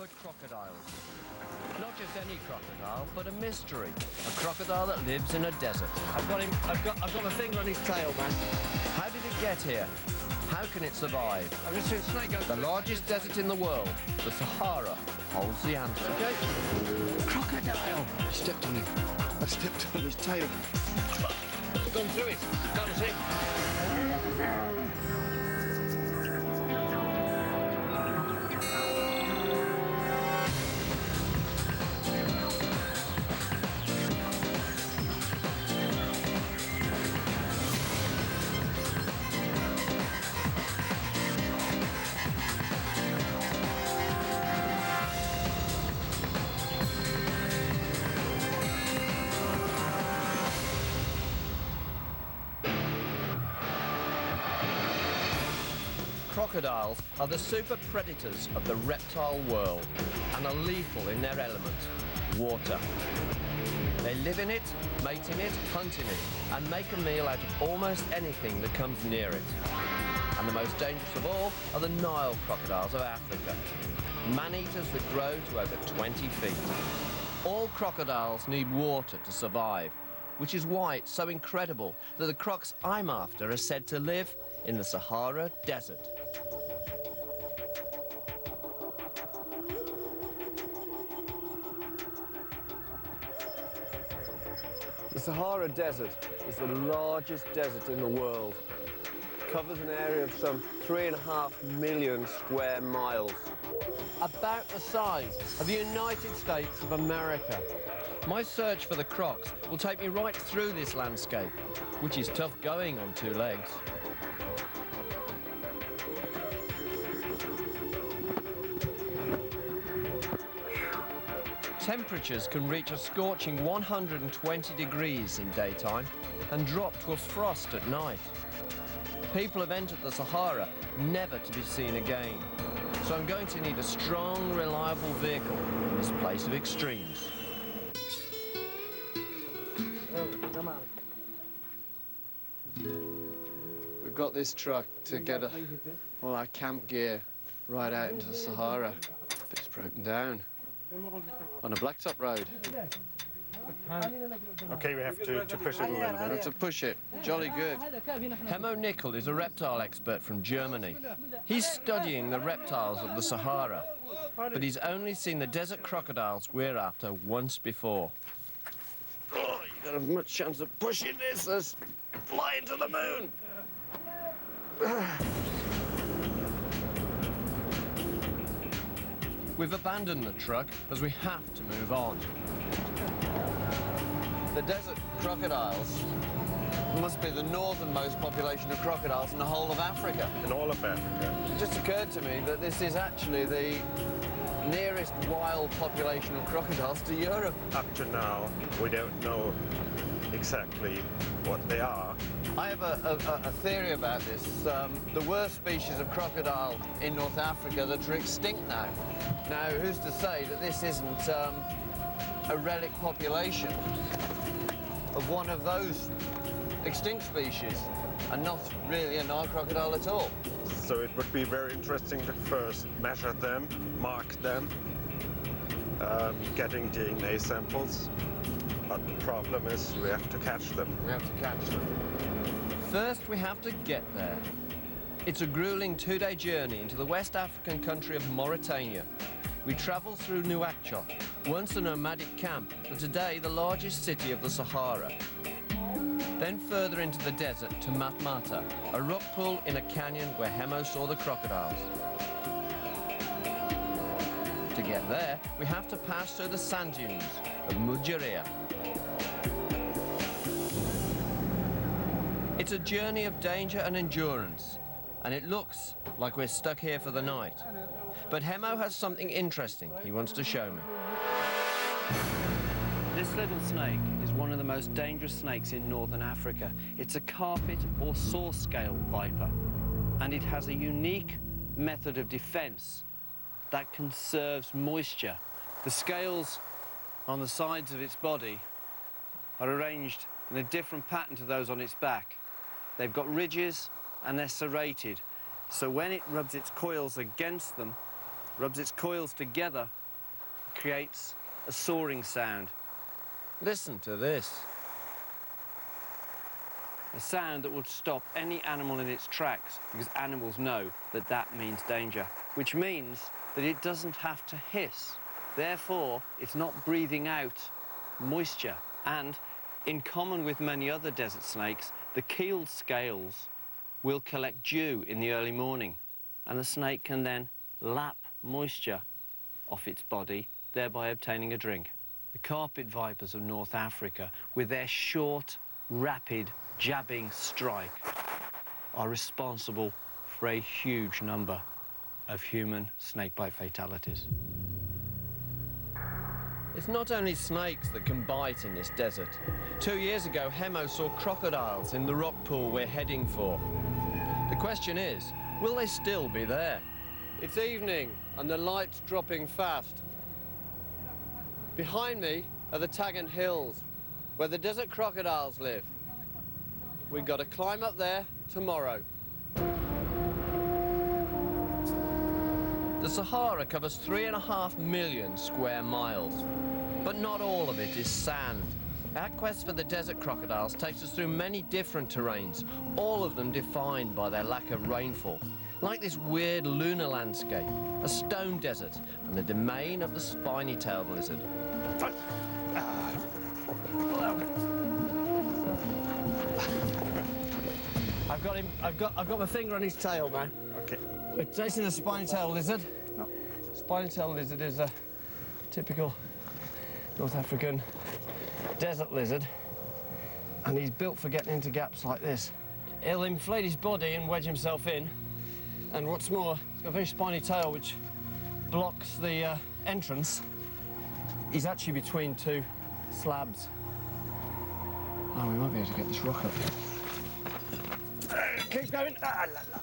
Crocodiles. Not just any crocodile, but a mystery. A crocodile that lives in a desert. I've got him. I've got my finger on his tail, man. How did it get here? How can it survive? I've just seen a snake go. The largest desert in the world, the Sahara, holds the answer. Okay. Crocodile. I stepped on him. I stepped on his tail. I've gone through it. Can't see. Crocodiles are the super predators of the reptile world and are lethal in their element, water. They live in it, mate in it, hunt in it, and make a meal out of almost anything that comes near it. And the most dangerous of all are the Nile crocodiles of Africa, man-eaters that grow to over 20 feet. All crocodiles need water to survive, which is why it's so incredible that the crocs I'm after are said to live in the Sahara Desert. The Sahara Desert is the largest desert in the world. It covers an area of some 3.5 million square miles. About the size of the United States of America. My search for the crocs will take me right through this landscape, which is tough going on two legs. Temperatures can reach a scorching 120 degrees in daytime and drop to a frost at night. People have entered the Sahara never to be seen again. So I'm going to need a strong, reliable vehicle in this place of extremes. We've got this truck to get all our camp gear right out into the Sahara, but it's broken down on a blacktop road. Okay, we have to push it a little bit. We have to push it. Jolly good. Hemo Nickel is a reptile expert from Germany. He's studying the reptiles of the Sahara, but he's only seen the desert crocodiles we're after once before. Oh, you got as much chance of pushing this as flying to the moon. We've abandoned the truck as we have to move on. The desert crocodiles must be the northernmost population of crocodiles in the whole of Africa. In all of Africa. It just occurred to me that this is actually the nearest wild population of crocodiles to Europe. Up to now, we don't know exactly what they are. I have a theory about this. The worst species of crocodile in North Africa that are extinct now. Now, who's to say that this isn't a relic population of one of those extinct species and not really a Nile crocodile at all? So it would be very interesting to first measure them, mark them, getting DNA samples. But the problem is we have to catch them. We have to catch them. First, we have to get there. It's a grueling two-day journey into the West African country of Mauritania. We travel through Nouakchott, once a nomadic camp, but today the largest city of the Sahara. Then further into the desert to Matmata, a rock pool in a canyon where Hemo saw the crocodiles. To get there, we have to pass through the sand dunes of Mujaria. It's a journey of danger and endurance, and it looks like we're stuck here for the night. But Hemo has something interesting he wants to show me. This little snake is one of the most dangerous snakes in northern Africa. It's a carpet or saw scale viper, and it has a unique method of defense that conserves moisture. The scales on the sides of its body are arranged in a different pattern to those on its back. They've got ridges and they're serrated, so when it rubs its coils against them, rubs its coils together, creates a soaring sound. Listen to this. A sound that would stop any animal in its tracks, because animals know that that means danger, which means that it doesn't have to hiss. Therefore, it's not breathing out moisture. And in common with many other desert snakes, the keeled scales will collect dew in the early morning, and the snake can then lap moisture off its body, thereby obtaining a drink. The carpet vipers of North Africa, with their short, rapid, jabbing strike, are responsible for a huge number of human snakebite fatalities. It's not only snakes that can bite in this desert. 2 years ago, Hemo saw crocodiles in the rock pool we're heading for. The question is, will they still be there? It's evening and the light's dropping fast. Behind me are the Taggart Hills, where the desert crocodiles live. We've got to climb up there tomorrow. The Sahara covers 3.5 million square miles, but not all of it is sand. Our quest for the desert crocodiles takes us through many different terrains, all of them defined by their lack of rainfall, like this weird lunar landscape, a stone desert, and the domain of the spiny-tailed lizard. I've got him. I've got my finger on his tail, man. Okay. We're chasing the spiny-tailed lizard. No. Spiny-tailed lizard is a typical North African desert lizard, and he's built for getting into gaps like this. He'll inflate his body and wedge himself in, and what's more, he's got a very spiny tail which blocks the entrance. He's actually between two slabs. Oh, we might be able to get this rock up. Keep going.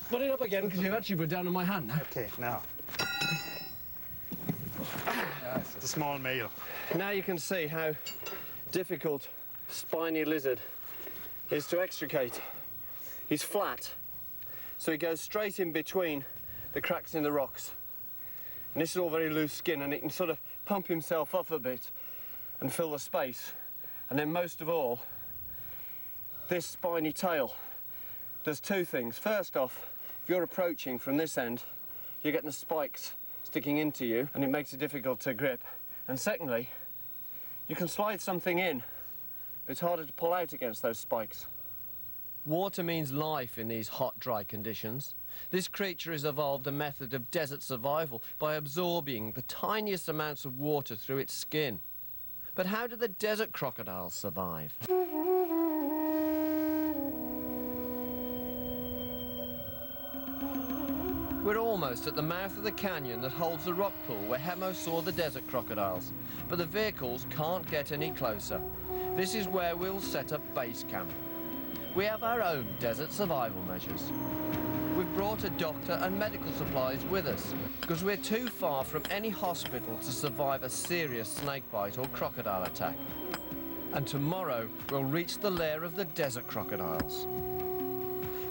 Put it up again, because you've actually put down on my hand now. Okay, now. It's a small male. Now you can see how difficult spiny lizard is to extricate. He's flat, so he goes straight in between the cracks in the rocks. And this is all very loose skin, and he can sort of pump himself up a bit and fill the space. And then most of all, this spiny tail does two things. First off, if you're approaching from this end, you're getting the spikes sticking into you, and it makes it difficult to grip. And secondly, you can slide something in, but it's harder to pull out against those spikes. Water means life in these hot, dry conditions. This creature has evolved a method of desert survival by absorbing the tiniest amounts of water through its skin. But how do the desert crocodiles survive? We're almost at the mouth of the canyon that holds the rock pool where Hemo saw the desert crocodiles, but the vehicles can't get any closer. This is where we'll set up base camp. We have our own desert survival measures. We've brought a doctor and medical supplies with us because we're too far from any hospital to survive a serious snakebite or crocodile attack. And tomorrow we'll reach the lair of the desert crocodiles.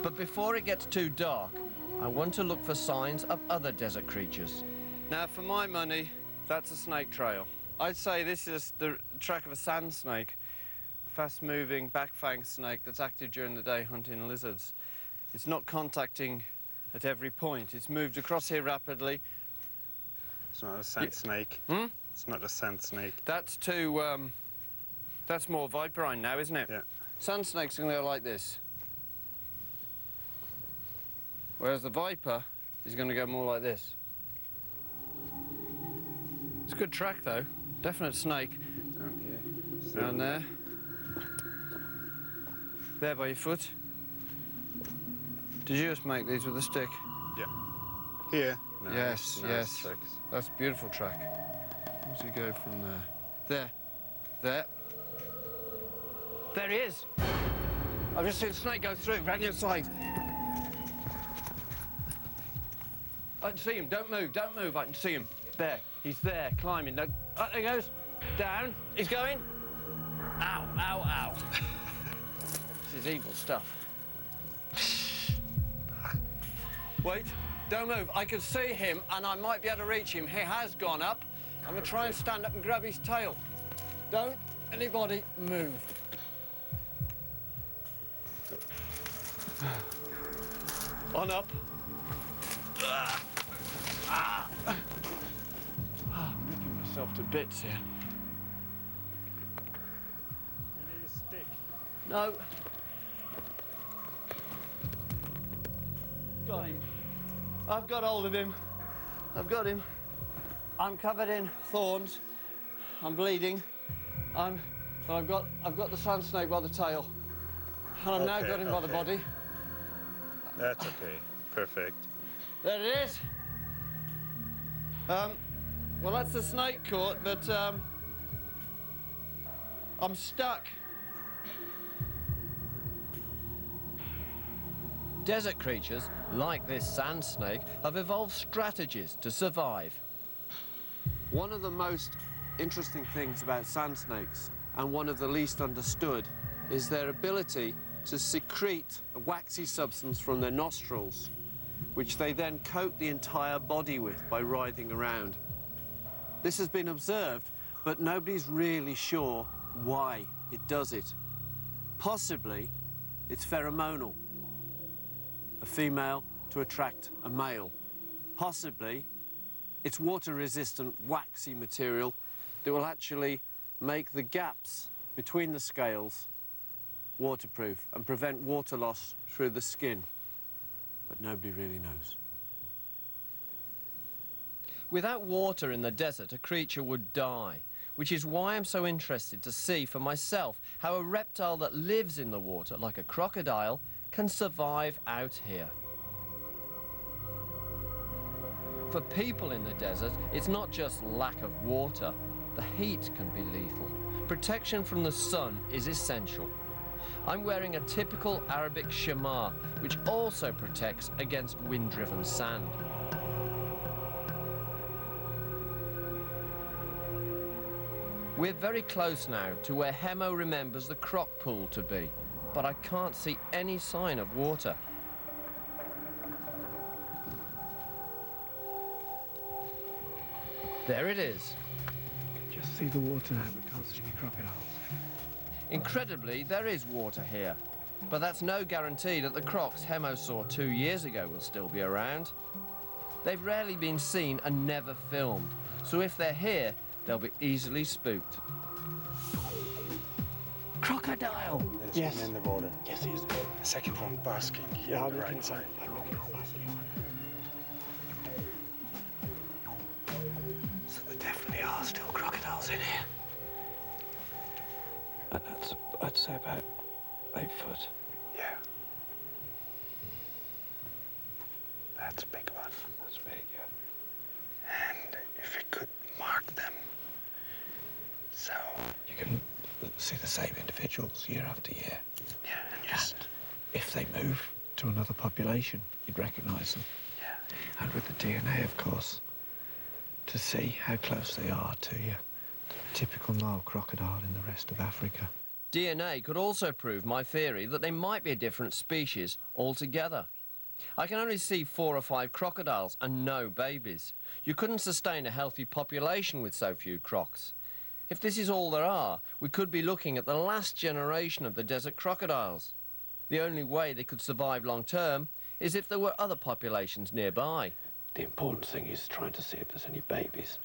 But before it gets too dark, I want to look for signs of other desert creatures. Now, for my money, that's a snake trail. I'd say this is the track of a sand snake, fast-moving back-fang snake that's active during the day hunting lizards. It's not contacting at every point. It's moved across here rapidly. It's not a sand snake. Hmm? It's not a sand snake. That's that's more viperine now, isn't it? Yeah. Sand snakes are going to go like this. Whereas the viper is going to go more like this. It's a good track, though. Definite snake. Down here. Down there. There by your foot. Did you just make these with a stick? Yeah. Here. No, Yes, no yes. sticks. That's a beautiful track. Where does he go from there? There. There. There he is. I've just seen a snake go through, round the other side. I can see him. Don't move, don't move. I can see him. There. He's there, climbing. No. Up there he goes. Down. He's going. Ow, ow, ow. This is evil stuff. Wait. Don't move. I can see him, and I might be able to reach him. He has gone up. I'm going to try and stand up and grab his tail. Don't anybody move. On up. I'm ripping myself to bits here. You need a stick. No. Got him. I've got hold of him. I've got him. I'm covered in thorns. I'm bleeding. But I've got the sand snake by the tail. And I've now got him by the body. That's okay. Perfect. There it is. Well, that's the snake caught, but I'm stuck. Desert creatures, like this sand snake, have evolved strategies to survive. One of the most interesting things about sand snakes, and one of the least understood, is their ability to secrete a waxy substance from their nostrils, which they then coat the entire body with by writhing around. This has been observed, but nobody's really sure why it does it. Possibly, it's pheromonal. A female to attract a male. Possibly, it's water-resistant, waxy material that will actually make the gaps between the scales waterproof and prevent water loss through the skin. But nobody really knows. Without water in the desert, a creature would die, which is why I'm so interested to see for myself how a reptile that lives in the water, like a crocodile, can survive out here. For people in the desert, it's not just lack of water. The heat can be lethal. Protection from the sun is essential. I'm wearing a typical Arabic shamar, which also protects against wind-driven sand. We're very close now to where Hemo remembers the croc pool to be, but I can't see any sign of water. There it is. Just see the water now, but can't see any crocodiles. Incredibly, there is water here, but that's no guarantee that the crocs Hemo saw 2 years ago will still be around. They've rarely been seen and never filmed, so if they're here, they'll be easily spooked. Crocodile! There's Yes. one in the water. Yes, he is. The second one basking here on the right side. I'm looking at basking. So there definitely are still crocodiles in here. And that's, I'd say, about 8 foot. Yeah. That's a big one. That's big, yeah. And if we could mark them, so You can see the same individuals year after year. yeah, and just If they move to another population, you'd recognise them. yeah. And with the DNA, of course, to see how close they are to you. The typical Nile crocodile in the rest of Africa. DNA could also prove my theory that they might be a different species altogether. I can only see 4 or 5 crocodiles and no babies. You couldn't sustain a healthy population with so few crocs. If this is all there are, we could be looking at the last generation of the desert crocodiles. The only way they could survive long term is if there were other populations nearby. The important thing is trying to see if there's any babies.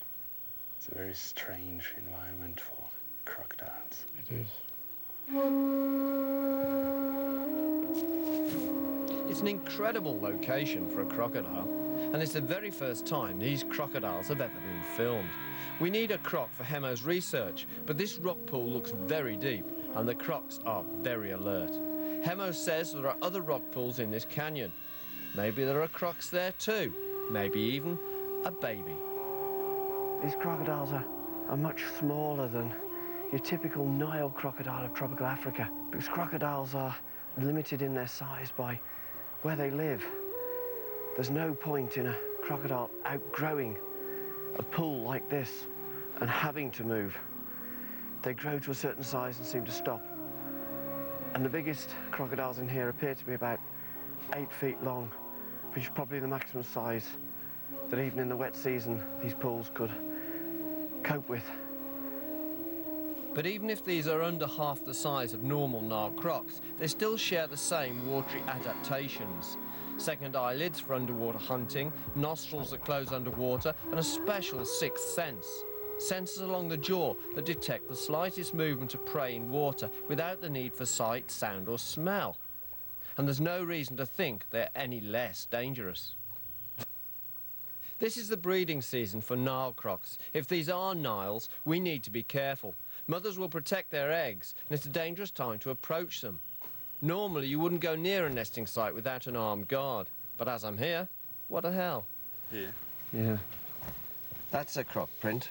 It's a very strange environment for crocodiles. It is. It's an incredible location for a crocodile, and it's the very first time these crocodiles have ever been filmed. We need a croc for Hemo's research, but this rock pool looks very deep, and the crocs are very alert. Hemo says there are other rock pools in this canyon. Maybe there are crocs there too. Maybe even a baby. These crocodiles are much smaller than your typical Nile crocodile of tropical Africa, because crocodiles are limited in their size by where they live. There's no point in a crocodile outgrowing a pool like this and having to move. They grow to a certain size and seem to stop. And the biggest crocodiles in here appear to be about 8 feet long which is probably the maximum size that even in the wet season these pools could cope with. But even if these are under half the size of normal Nile crocs, they still share the same watery adaptations. Second eyelids for underwater hunting, nostrils that close underwater, and a special sixth sense. Sensors along the jaw that detect the slightest movement of prey in water without the need for sight, sound or smell. And there's no reason to think they're any less dangerous. This is the breeding season for Nile crocs. If these are Niles, we need to be careful. Mothers will protect their eggs, and it's a dangerous time to approach them. Normally, you wouldn't go near a nesting site without an armed guard. But as I'm here, what the hell? Yeah. That's a croc print.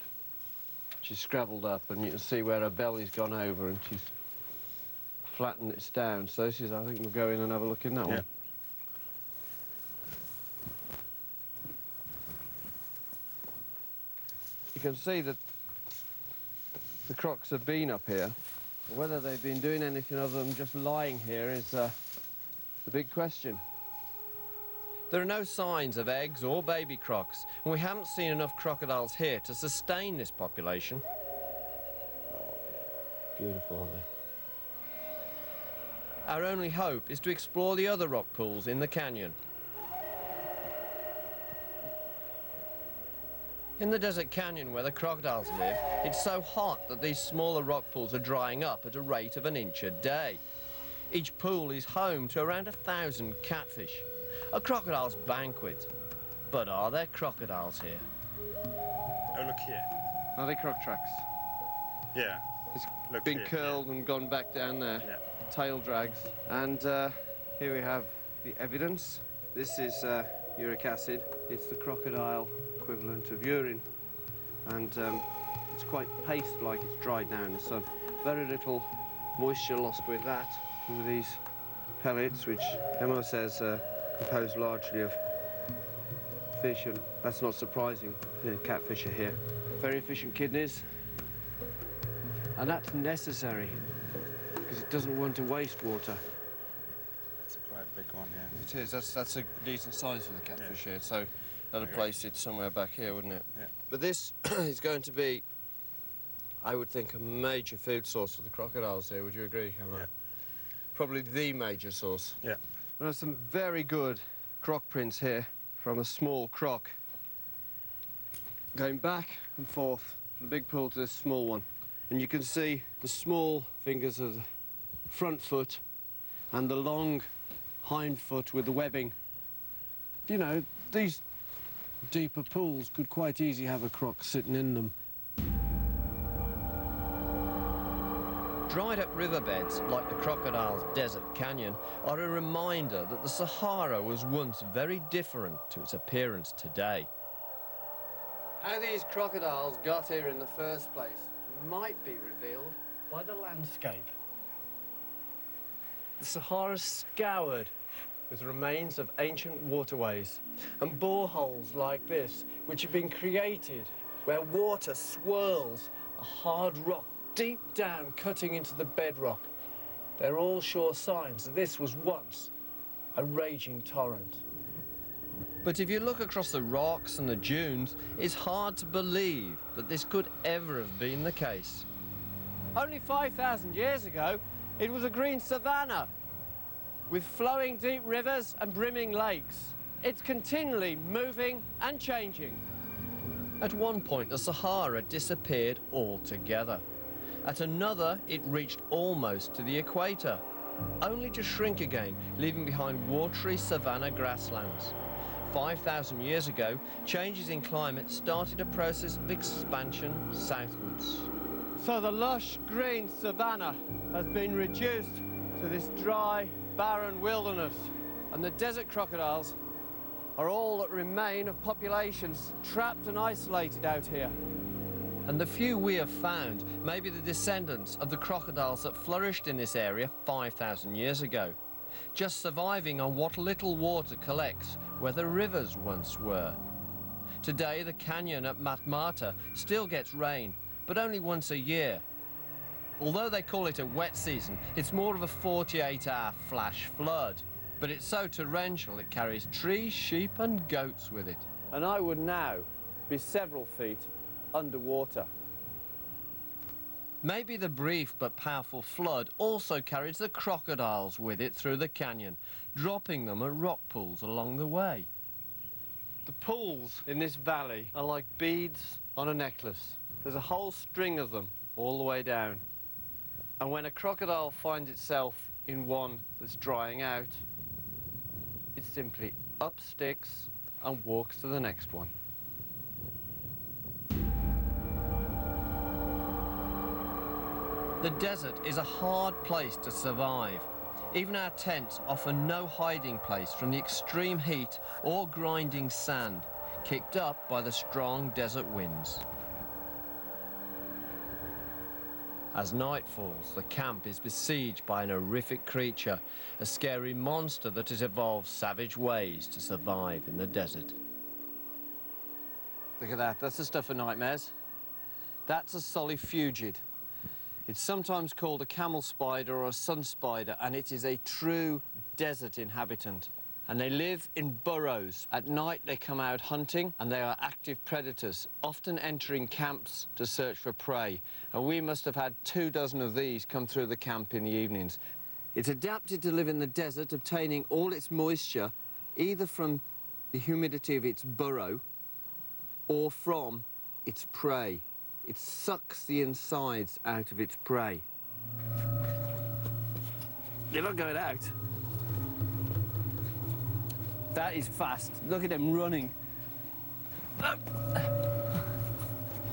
She's scrabbled up, and you can see where her belly's gone over, and she's flattened it down. So this is, I think we'll go in and have a look in that one. You can see that the crocs have been up here. Whether they've been doing anything other than just lying here is the big question. There are no signs of eggs or baby crocs, and we haven't seen enough crocodiles here to sustain this population. Beautiful, aren't they? Our only hope is to explore the other rock pools in the canyon. In the desert canyon where the crocodiles live, it's so hot that these smaller rock pools are drying up at a rate of an inch a day. Each pool is home to around 1,000 catfish. A crocodile's banquet. But are there crocodiles here? Oh, look here. Are they croc tracks? Yeah. It's Look been here, curled and gone back down there. Yeah. Tail drags. And here we have the evidence. This is uric acid. It's the crocodile equivalent of urine. And it's quite paste-like. It's dried now in the sun. Very little moisture lost with that. And with these pellets, which Emma says are composed largely of fish, and that's not surprising. The catfish are here. Very efficient kidneys. And that's necessary, because it doesn't want to waste water. That's a quite big one, yeah. It is. That's a decent size for the catfish here, so that'd Okay. place it somewhere back here, wouldn't it? Yeah. But this is going to be, I would think, a major food source for the crocodiles here. Would you agree, Emma? Yeah. Probably the major source. Yeah. There are some very good croc prints here from a small croc, going back and forth from the big pool to this small one. And you can see the small fingers of the front foot and the long hind foot with the webbing. You know, these deeper pools could quite easily have a croc sitting in them. Dried up riverbeds, like the crocodile's desert canyon, are a reminder that the Sahara was once very different to its appearance today. How these crocodiles got here in the first place might be revealed by the landscape. The Sahara's scoured with remains of ancient waterways and boreholes like this, which have been created where water swirls a hard rock deep down, cutting into the bedrock. They're all sure signs that this was once a raging torrent. But if you look across the rocks and the dunes, it's hard to believe that this could ever have been the case. Only 5,000 years ago, it was a green savanna with flowing deep rivers and brimming lakes. It's continually moving and changing. At one point, the Sahara disappeared altogether. At another, it reached almost to the equator, only to shrink again, leaving behind watery savanna grasslands. 5,000 years ago, changes in climate started a process of expansion southwards. So the lush green savanna has been reduced to this dry, barren wilderness. And the desert crocodiles are all that remain of populations trapped and isolated out here. And the few we have found may be the descendants of the crocodiles that flourished in this area 5,000 years ago, just surviving on what little water collects where the rivers once were. Today, the canyon at Matmata still gets rain, but only once a year. Although they call it a wet season, it's more of a 48-hour flash flood. but it's so torrential it carries trees, sheep and goats with it. And I would now be several feet underwater. Maybe the brief but powerful flood also carries the crocodiles with it through the canyon, dropping them at rock pools along the way. The pools in this valley are like beads on a necklace. There's a whole string of them all the way down. And when a crocodile finds itself in one that's drying out, it simply up sticks and walks to the next one. The desert is a hard place to survive. Even our tents offer no hiding place from the extreme heat or grinding sand, kicked up by the strong desert winds. As night falls, the camp is besieged by an horrific creature, a scary monster that has evolved savage ways to survive in the desert. Look at that, that's the stuff of nightmares. That's a solifugid. It's sometimes called a camel spider or a sun spider, and it is a true desert inhabitant. And they live in burrows. At night they come out hunting, and they are active predators, often entering camps to search for prey. And we must have had 24 of these come through the camp in the evenings. It's adapted to live in the desert, obtaining all its moisture either from the humidity of its burrow or from its prey. It sucks the insides out of its prey. You're not going out. That is fast. Look at him running.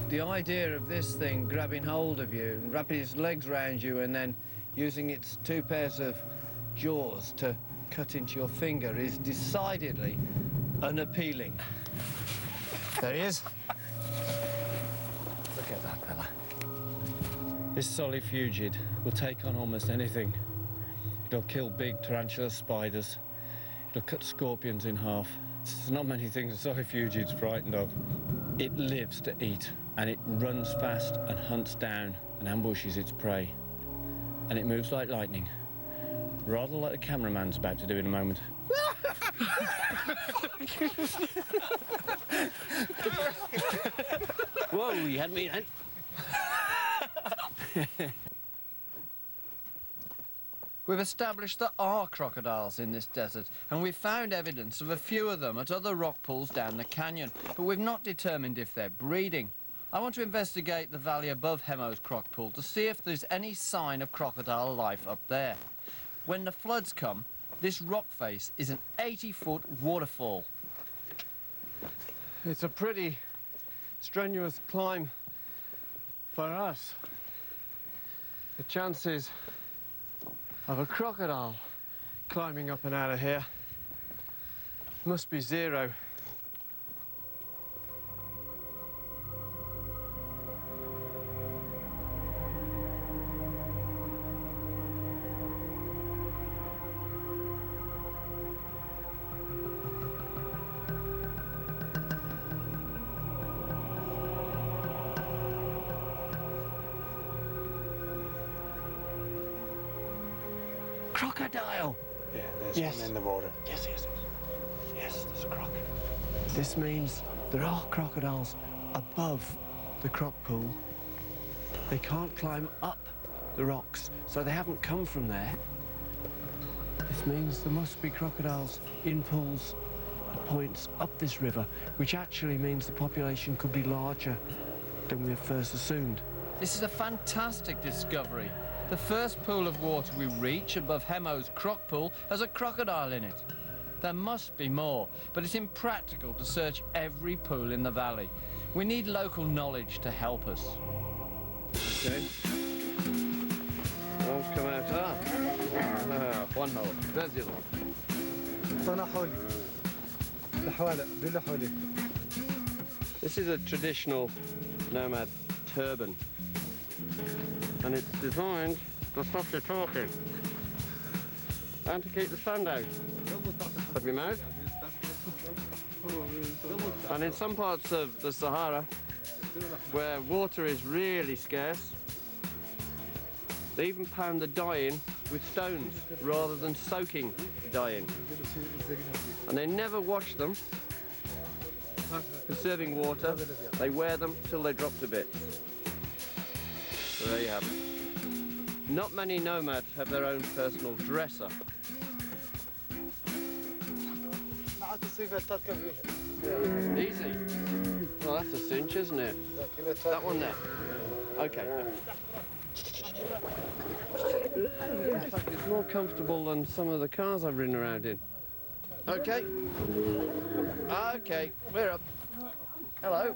The idea of this thing grabbing hold of you and wrapping its legs round you and then using its 2 pairs of jaws to cut into your finger is decidedly unappealing. There he is. Look at that fella. This solifugid will take on almost anything. It'll kill big tarantula spiders. It'll cut scorpions in half. There's not many things a solifugid's frightened of. It lives to eat, and it runs fast and hunts down and ambushes its prey. And it moves like lightning, rather like the cameraman's about to do in a moment. Whoa, you had me then. We've established there are crocodiles in this desert, and we've found evidence of a few of them at other rock pools down the canyon, but we've not determined if they're breeding. I want to investigate the valley above Hemo's croc pool to see if there's any sign of crocodile life up there. When the floods come, this rock face is an 80-foot waterfall. It's a pretty strenuous climb for us. The chances of a crocodile climbing up and out of here must be 0. Crocodile! Yeah, there's Yes. one in the water. Yes, yes, yes, there's a croc. This means there are crocodiles above the croc pool. They can't climb up the rocks, so they haven't come from there. This means there must be crocodiles in pools at points up this river, which actually means the population could be larger than we have first assumed. This is a fantastic discovery. The first pool of water we reach above Hemo's croc pool has a crocodile in it. There must be more, but it's impractical to search every pool in the valley. We need local knowledge to help us. Okay. One's come out. One hole. There's the other one. This is a traditional nomad turban, and it's designed to stop you talking and to keep the sand out of your mouth. And in some parts of the Sahara, where water is really scarce, they even pound the dye in with stones rather than soaking dye in. And they never wash them, conserving water. They wear them till they drop to bits. So there you have it. Not many nomads have their own personal dresser. Easy. Well, that's a cinch, isn't it? That one there. Okay. It's more comfortable than some of the cars I've ridden around in. Okay. Okay, we're up. Hello.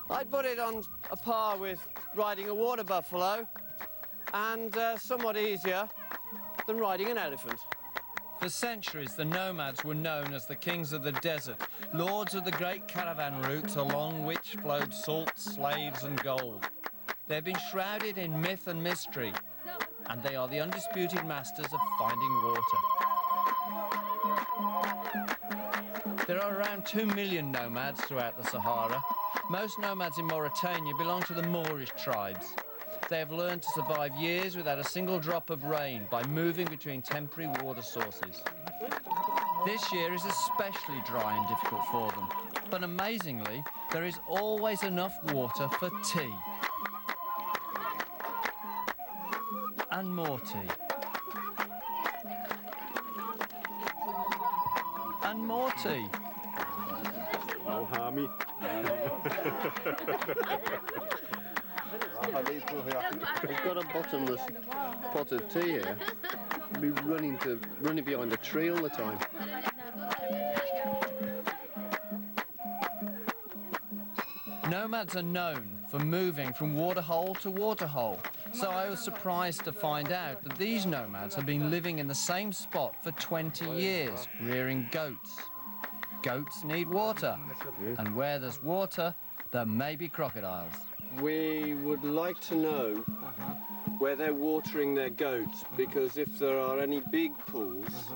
I'd put it on a par with riding a water buffalo and somewhat easier than riding an elephant. For centuries, the nomads were known as the kings of the desert, lords of the great caravan routes along which flowed salt, slaves and gold. They've been shrouded in myth and mystery, and they are the undisputed masters of finding water. There are around 2 million nomads throughout the Sahara. Most nomads in Mauritania belong to the Moorish tribes. They have learned to survive years without a single drop of rain by moving between temporary water sources. This year is especially dry and difficult for them, but amazingly, there is always enough water for tea. And more tea. And more tea. Oh, Hami. We've got a bottomless pot of tea here. We'll be running behind a tree all the time. Nomads are known for moving from waterhole to waterhole, so I was surprised to find out that these nomads have been living in the same spot for 20 years, rearing goats. Goats need water, and where there's water, there may be crocodiles. We would like to know where they're watering their goats, because if there are any big pools,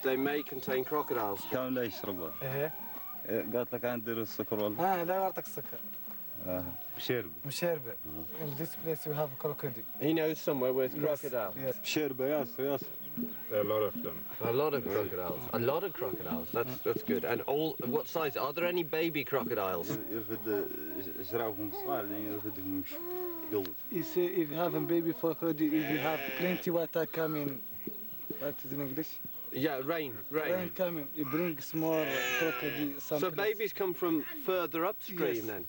they may contain crocodiles. كم لا يشربها؟ قالت لك عندي السكر والله. لا يعطيك السكر. مشربة. In this place you have a crocodile. He knows somewhere with crocodiles. Yes. بشربة ياس. There are a lot of them. A lot of crocodiles. A lot of crocodiles. That's good. And all, what size? Are there any baby crocodiles? يرفد زراعهم صغار يعني يرفدهم يقل. You see, if you have a baby for crocodile, if you have plenty water coming, what is in English? Yeah, rain. Rain coming, it brings more crocodile. So babies come from further upstream then?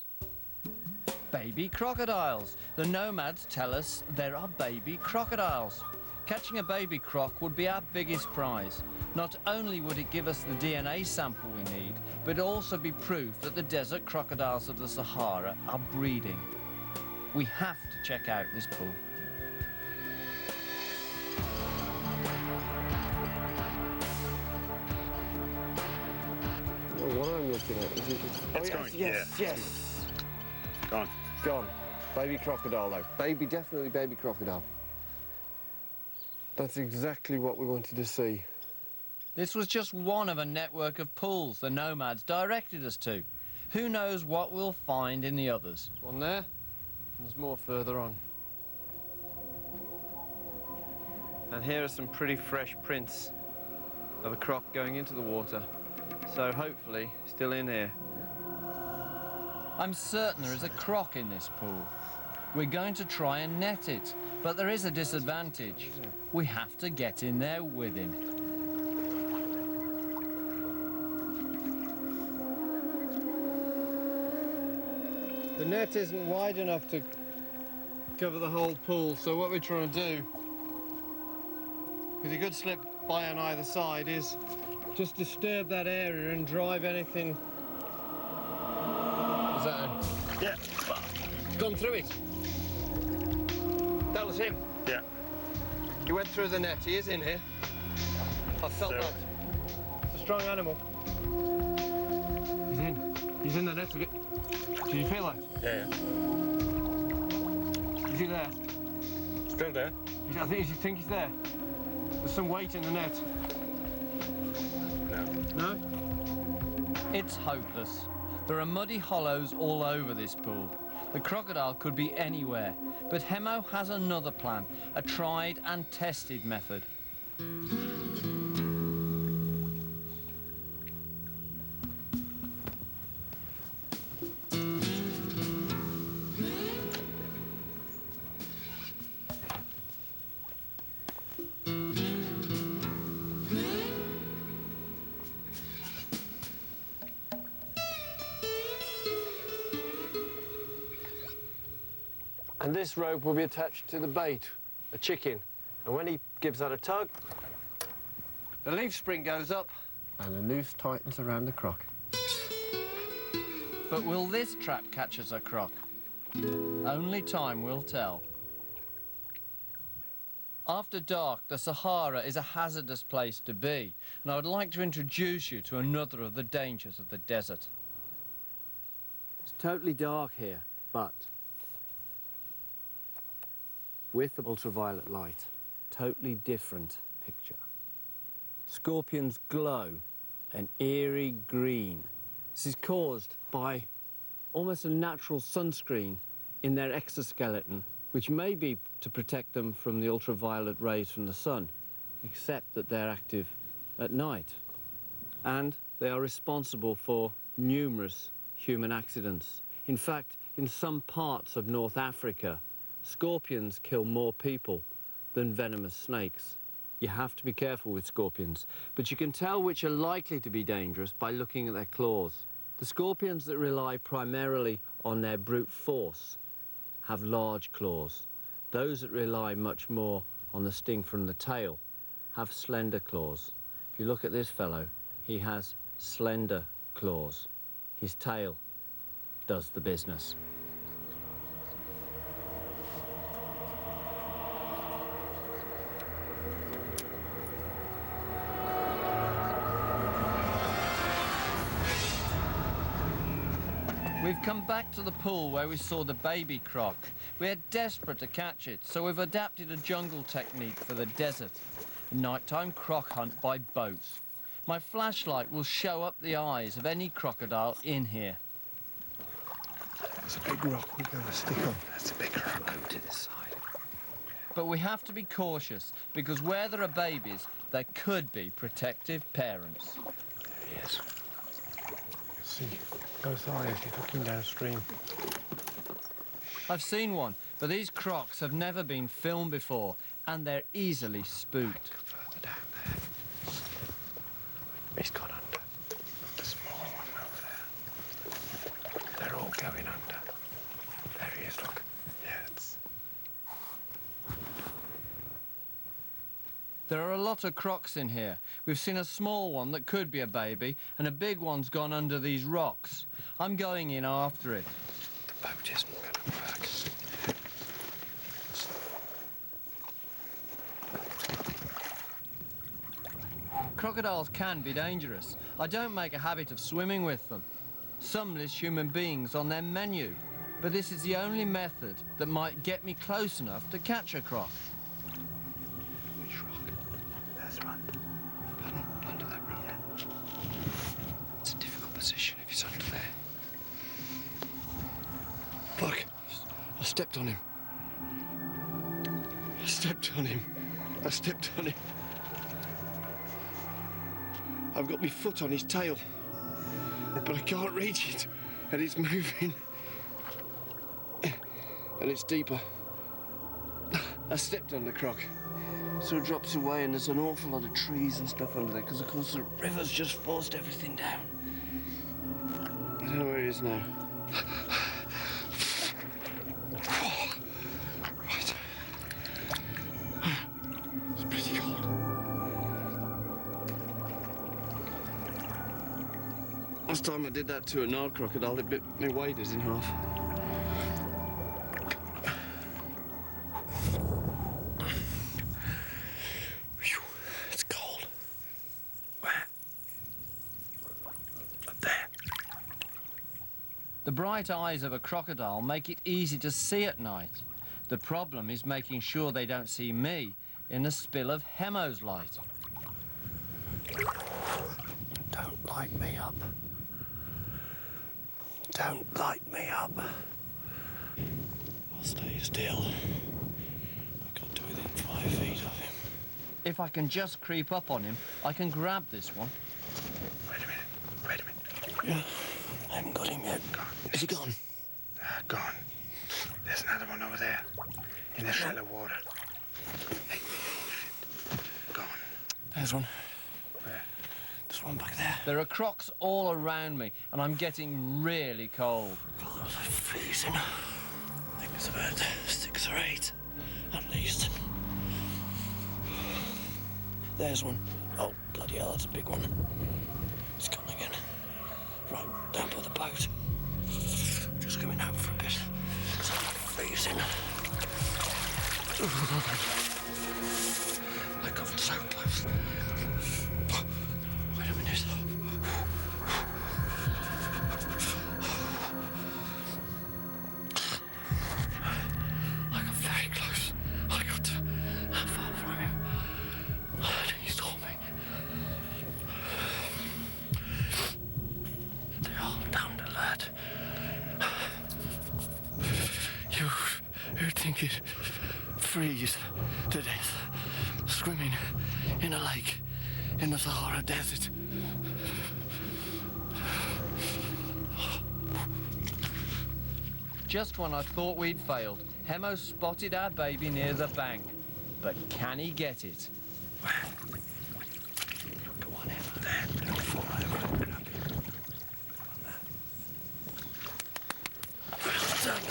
Baby crocodiles. The nomads tell us there are baby crocodiles. Catching a baby croc would be our biggest prize. Not only would it give us the DNA sample we need, but also be proof that the desert crocodiles of the Sahara are breeding. We have to check out this pool. What I'm looking at is It's going, yes. Gone. Gone. Baby crocodile though. Definitely baby crocodile. That's exactly what we wanted to see. This was just one of a network of pools the nomads directed us to. Who knows what we'll find in the others? One there, and there's more further on. And here are some pretty fresh prints of a croc going into the water. So hopefully still in here. I'm certain there is a croc in this pool. We're going to try and net it, but there is a disadvantage. We have to get in there with him. The net isn't wide enough to cover the whole pool, so what we're trying to do, with a good slip by on either side, is just disturb that area and drive anything. Is that him? Yeah. Gone through it. That was him. Yeah. He went through the net. He is in here. I felt So- that. It's a strong animal. He's in. He's in the net. Did you feel that? Yeah. Is he there? Still there? I think he's there. There's some weight in the net. No. No? It's hopeless. There are muddy hollows all over this pool. The crocodile could be anywhere, but Hemo has another plan, a tried and tested method. And this rope will be attached to the bait, a chicken. And when he gives that a tug, the leaf spring goes up and the noose tightens around the croc. But will this trap catch us a croc? Only time will tell. After dark, the Sahara is a hazardous place to be, and I would like to introduce you to another of the dangers of the desert. It's totally dark here, but with the ultraviolet light, totally different picture. Scorpions glow an eerie green. This is caused by almost a natural sunscreen in their exoskeleton, which may be to protect them from the ultraviolet rays from the sun, except that they're active at night. And they are responsible for numerous human accidents. In fact, in some parts of North Africa, scorpions kill more people than venomous snakes. You have to be careful with scorpions, but you can tell which are likely to be dangerous by looking at their claws. The scorpions that rely primarily on their brute force have large claws. Those that rely much more on the sting from the tail have slender claws. If you look at this fellow, he has slender claws. His tail does the business. We've come back to the pool where we saw the baby croc. We're desperate to catch it, so we've adapted a jungle technique for the desert. A nighttime croc hunt by boat. My flashlight will show up the eyes of any crocodile in here. There's a big rock we're going to stick on. That's a big rock. Over to this side. But we have to be cautious, because where there are babies, there could be protective parents. There he is. See, both eyes, he's looking downstream. I've seen one, but these crocs have never been filmed before, and they're easily spooked. Further down there. He's gone under. The small one over there. They're all going under. There he is, look. Yeah, it's... There are a lot of crocs in here. We've seen a small one that could be a baby, and a big one's gone under these rocks. I'm going in after it. The boat isn't going to work. Crocodiles can be dangerous. I don't make a habit of swimming with them. Some list human beings on their menu, but this is the only method that might get me close enough to catch a croc. Which rock? That's right. Pardon? Under that rock? Yeah. It's a difficult position if he's under there. Look, I stepped on him. I stepped on him. I stepped on him. I've got my foot on his tail, but I can't reach it, and it's moving. And it's deeper. I stepped on the croc. So it drops away, and there's an awful lot of trees and stuff under there, because of course the river's just forced everything down. I don't know where he is now. Right. It's pretty cold. Last time I did that to a Nile crocodile, it bit my waders in half. Whew, it's cold. Where? Up there. The bright eyes of a crocodile make it easy to see at night. The problem is making sure they don't see me in a spill of Hemo's light. Don't light me up. Don't light me up. Stay still. I got to within 5 feet of him. If I can just creep up on him, I can grab this one. Wait a minute. Wait a minute. Yeah, I haven't got him yet. Gone. Is he gone? Gone. There's another one over there. In the shallow water. Hey. Gone. There's one. Where? There's one back there. There are crocs all around me, and I'm getting really cold. God, I'm freezing. I think it's about 6 or 8, at least. There's one. Oh, bloody hell, that's a big one. It's gone again. Right, down by the boat. Just going out for a bit. 'Cause I'm freezing. I got so close. Wait a minute. I got very close. I got that far from him. And he saw me. They're all down alert. You'd think it'd freeze to death, swimming in a lake in the Sahara desert. Just when I thought we'd failed, Hemo spotted our baby near the bank. But can he get it? Go on, Emma. Don't fall over and grab him. Well done.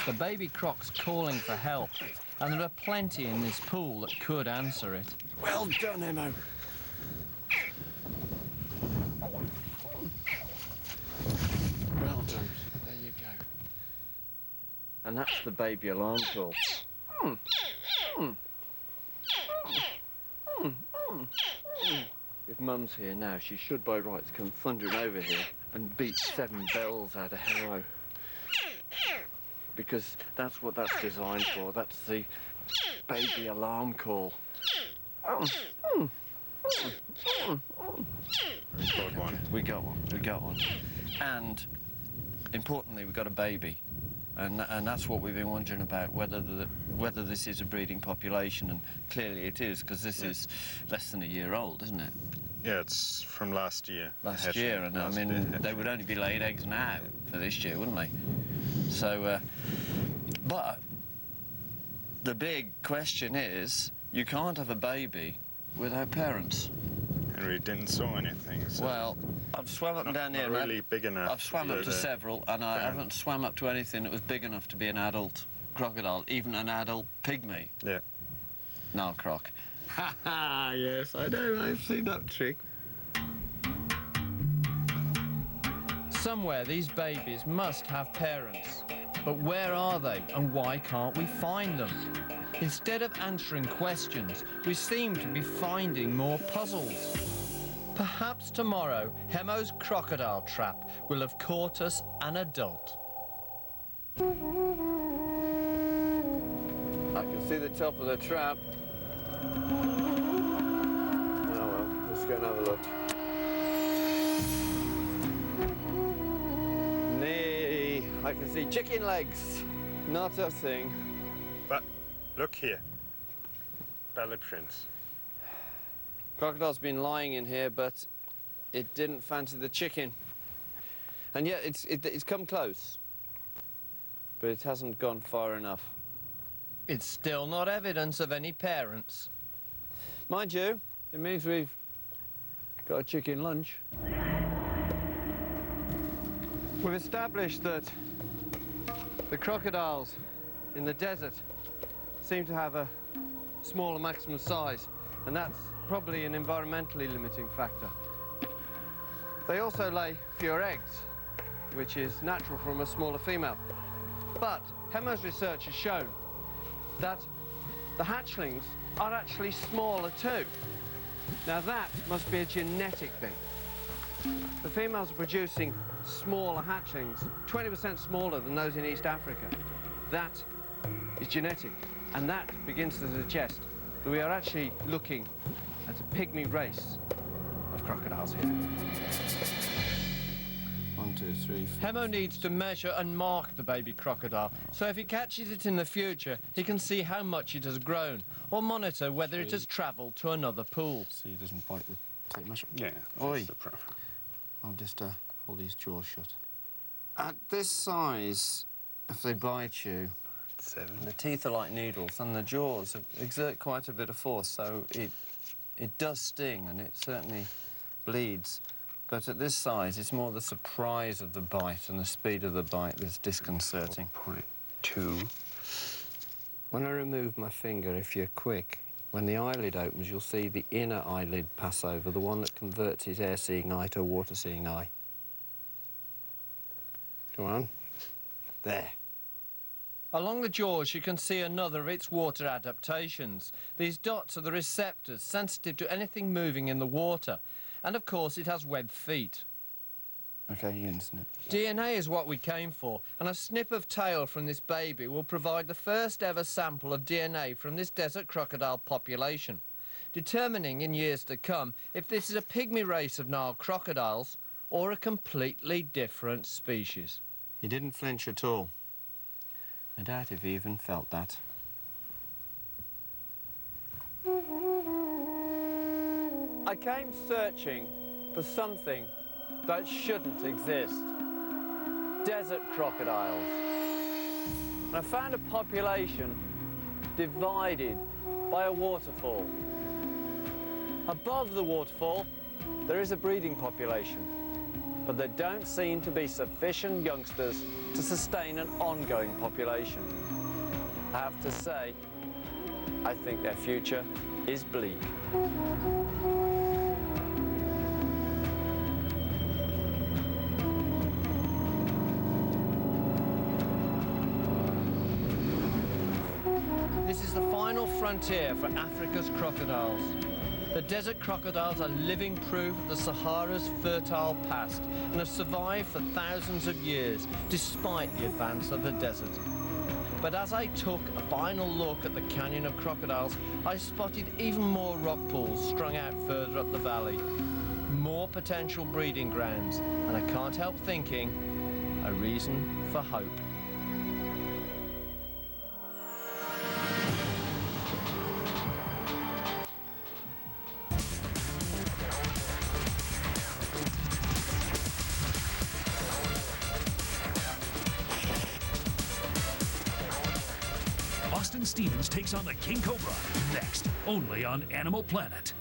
The baby croc's calling for help, and there are plenty in this pool that could answer it. Well done, Emma. Well done. There you go. And that's the baby alarm call. If Mum's here now, she should by rights come thundering over here and beat 7 bells out of Hemo. Because that's what that's designed for. That's the baby alarm call. Got one. We got one. And importantly, we got a baby. And that's what we've been wondering about, whether this is a breeding population, and clearly it is, because this is less than a year old, isn't it? Yeah, it's from last year. Last year, and I mean, they would only be laying eggs now for this year, wouldn't they? So, but the big question is, you can't have a baby without parents. And we didn't saw anything. So Well, I've swam up and down here. not really big enough. I've swam up to several, and I haven't swam up to anything that was big enough to be an adult crocodile, even an adult pygmy. Yeah. Nile croc. Ha ha! Yes, I know. I've seen that trick. Somewhere these babies must have parents. But where are they, and why can't we find them? Instead of answering questions, we seem to be finding more puzzles. Perhaps tomorrow, Hemo's crocodile trap will have caught us an adult. I can see the top of the trap. Oh well, let's go and have a look. Nee, I can see chicken legs. Not a thing. But look here. Belly prints. Crocodile's been lying in here, but it didn't fancy the chicken. And yet it's come close. But it hasn't gone far enough. It's still not evidence of any parents. Mind you, it means we've got a chicken lunch. We've established that the crocodiles in the desert seem to have a smaller maximum size, and that's probably an environmentally limiting factor. They also lay fewer eggs, which is natural from a smaller female. But Hemo's research has shown that the hatchlings are actually smaller too. Now that must be a genetic thing. The females are producing smaller hatchlings, 20% smaller than those in East Africa. That is genetic, and that begins to suggest that we are actually looking at a pygmy race of crocodiles here. 1, 2, 3, 4. Hemo needs to measure and mark the baby crocodile, so if he catches it in the future, he can see how much it has grown, or monitor whether it has travelled to another pool. See, he doesn't bite the tape measure. Yeah. Oi. That's the pro. I'll just hold these jaws shut. At this size, if they bite you, 7. the teeth are like needles, and the jaws exert quite a bit of force, so it does sting, and it certainly bleeds. But at this size, it's more the surprise of the bite and the speed of the bite that's disconcerting. 4.2. When I remove my finger, if you're quick, when the eyelid opens, you'll see the inner eyelid pass over, the one that converts his air-seeing eye to a water-seeing eye. Go on. There. Along the jaws, you can see another of its water adaptations. These dots are the receptors, sensitive to anything moving in the water. And of course, it has webbed feet. OK, you can snip. DNA is what we came for, and a snip of tail from this baby will provide the first ever sample of DNA from this desert crocodile population, determining in years to come if this is a pygmy race of Nile crocodiles or a completely different species. He didn't flinch at all. I doubt if he even felt that. I came searching for something that shouldn't exist. Desert crocodiles. And I found a population divided by a waterfall. Above the waterfall, there is a breeding population, but there don't seem to be sufficient youngsters to sustain an ongoing population. I have to say, I think their future is bleak. This is the final frontier for Africa's crocodiles. The desert crocodiles are living proof of the Sahara's fertile past and have survived for thousands of years, despite the advance of the desert. But as I took a final look at the Canyon of Crocodiles, I spotted even more rock pools strung out further up the valley. More potential breeding grounds, and I can't help thinking, a reason for hope. Austin Stevens takes on the King Cobra next, only on Animal Planet.